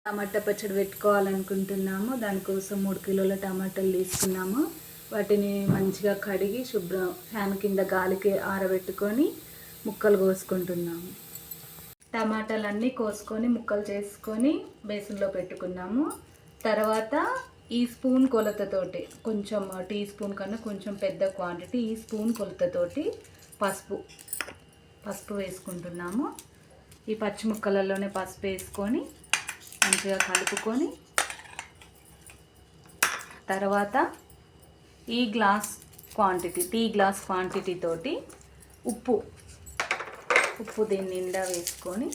టమాటా పచ్చడి పెట్టుకోవాలనుకుంటున్నాము. దానికోసం 3 కిలోల టమాటాలు తీసుకున్నాము. వాటిని మంచిగా కడిగి ఫ్యాన్ కింద గాలికి ఆరబెట్టుకొని ముక్కలు కోసుకుంటున్నాము. టమాటాలన్నీ కోసుకొని ముక్కలు చేసుకొని బేసన్లో పెట్టుకున్నాము. తర్వాత ఈ స్పూన్ కొలతతోటి కొంచెం టీ స్పూన్ కన్నా కొంచెం పెద్ద క్వాంటిటీ ఈ స్పూన్ కొలతతోటి పసుపు వేసుకుంటున్నాము. ఈ పచ్చి ముక్కలలోనే పసుపు వేసుకొని మంచిగా కలుపుకొని తర్వాత టీ గ్లాస్ క్వాంటిటీ తోటి ఉప్పు దీని నిండా వేసుకొని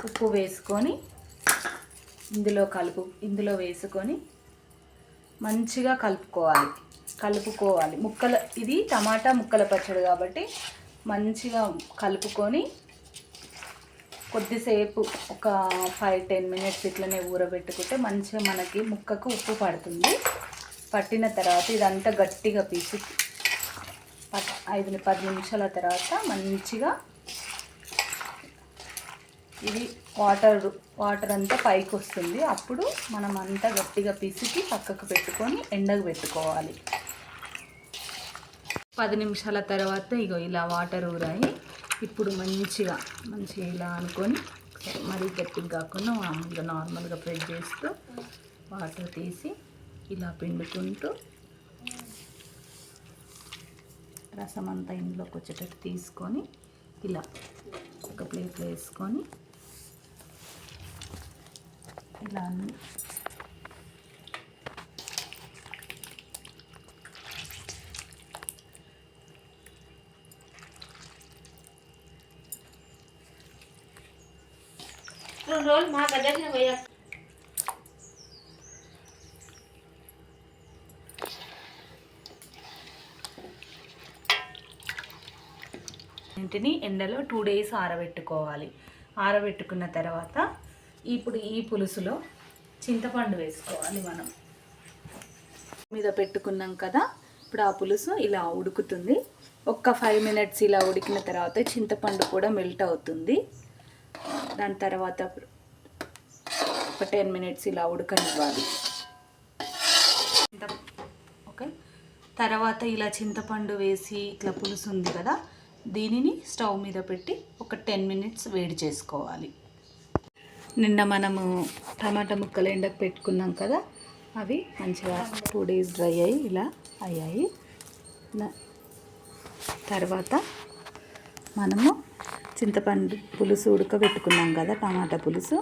ఉప్పు వేసుకొని ఇందులో వేసుకొని మంచిగా కలుపుకోవాలి. ఇది టమాటా ముక్కల పచ్చడి కాబట్టి మంచిగా కలుపుకొని కొద్దిసేపు ఒక 5-10 మినిట్స్ ఇట్లనే ఊరబెట్టుకుంటే మంచిగా మనకి ముక్కకు ఉప్పు పడుతుంది. పట్టిన తర్వాత ఇదంతా గట్టిగా పిసికి 5-10 నిమిషాల తర్వాత మంచిగా ఇది వాటర్ అంతా పైకి వస్తుంది. అప్పుడు మనం అంతా గట్టిగా పిసికి పక్కకు పెట్టుకొని ఎండకు పెట్టుకోవాలి. 10 నిమిషాల తర్వాత ఇలా వాటర్ ఊరాయి. ఇప్పుడు మంచిగా ఇలా అనుకొని మరీ గట్టిగా కాకుండా మామూలుగా నార్మల్గా ప్రెస్ చేస్తూ వాటర్ తీసి ఇలా పిండుకుంటూ రసం అంతా ఇందులోకి వచ్చేటట్టు తీసుకొని ఇలా ఒక ప్లేట్లో వేసుకొని ఇలా रोल माँ गजब है भैया। ఇంటిని ఎండలో 2 days ఆరబెట్టుకోవాలి. ఆరబెట్టుకున్న తర్వాత ఇప్పుడు ఈ పులుసులో చింతపండు వేసుకోవాలి. మనం మీద పెట్టుకున్నాం కదా, ఇప్పుడు ఆ పులుసు ఇలా ఉడుకుతుంది. ఒక్క 5 minutes ఇలా ఉడికిన తర్వాత చింతపండు కూడా మెల్ట్ అవుతుంది. దాని తర్వాత ఒక 10 minutes ఇలా ఉడకనివ్వాలి. ఓకే, తర్వాత ఇలా చింతపండు వేసి ఇట్లా పులుసు ఉంది కదా, దీనిని స్టవ్ మీద పెట్టి ఒక 10 minutes వేడి చేసుకోవాలి. నిన్న మనము టమాటా ముక్కలు ఎండకు పెట్టుకున్నాం కదా, అవి మంచిగా 2 days డ్రై అయ్యి ఇలా అయ్యాయి. తర్వాత మనము చింతపండు పులుసు ఉడకబెట్టుకున్నాం కదా, టమాటా పులుసు,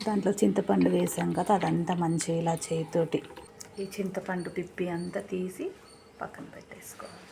దాంట్లో చింతపండు వేసాం కదా, అదంతా మంచిగా ఇలా చేతితోటి ఈ చింతపండు పిప్పి అంతా తీసి పక్కన పెట్టేసుకోవాలి.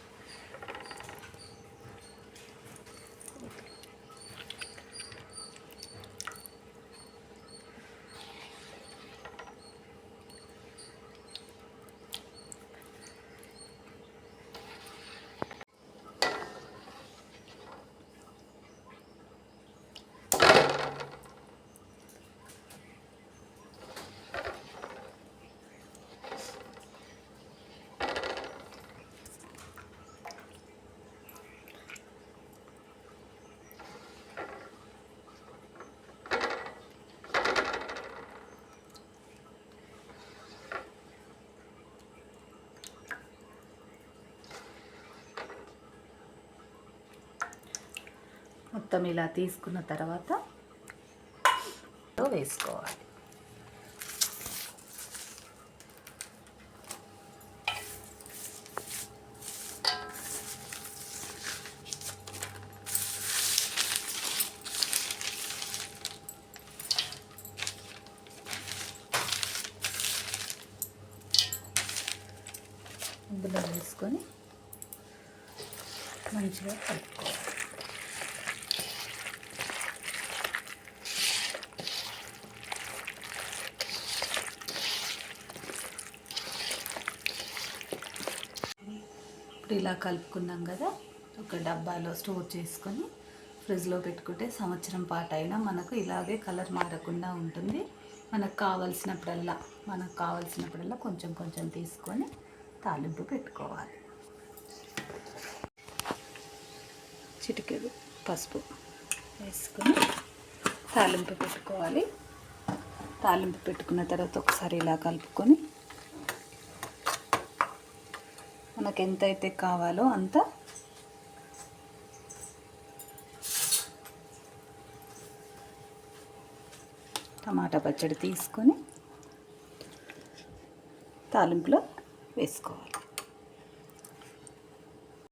మొత్తం ఇలా తీసుకున్న తర్వాత వేసుకోవాలి. ఇందులో వేసుకొని మంచిగా కలుపుకోవాలి. ఇప్పుడు ఇలా కలుపుకున్నాం కదా, ఒక డబ్బాలో స్టోర్ చేసుకొని ఫ్రిడ్జ్లో పెట్టుకుంటే సంవత్సరం పాటు అయినా మనకు ఇలాగే కలర్ మారకుండా ఉంటుంది. మనకు కావాల్సినప్పుడల్లా కొంచెం కొంచెం తీసుకొని తాలింపు పెట్టుకోవాలి. చిటికెడు పసుపు వేసుకొని తాలింపు పెట్టుకోవాలి. తాలింపు పెట్టుకున్న తర్వాత ఒకసారి ఇలా కలుపుకొని మనకు ఎంతైతే కావాలో అంత టమాటా పచ్చడి తీసుకొని తాలింపులో వేసుకోవాలి.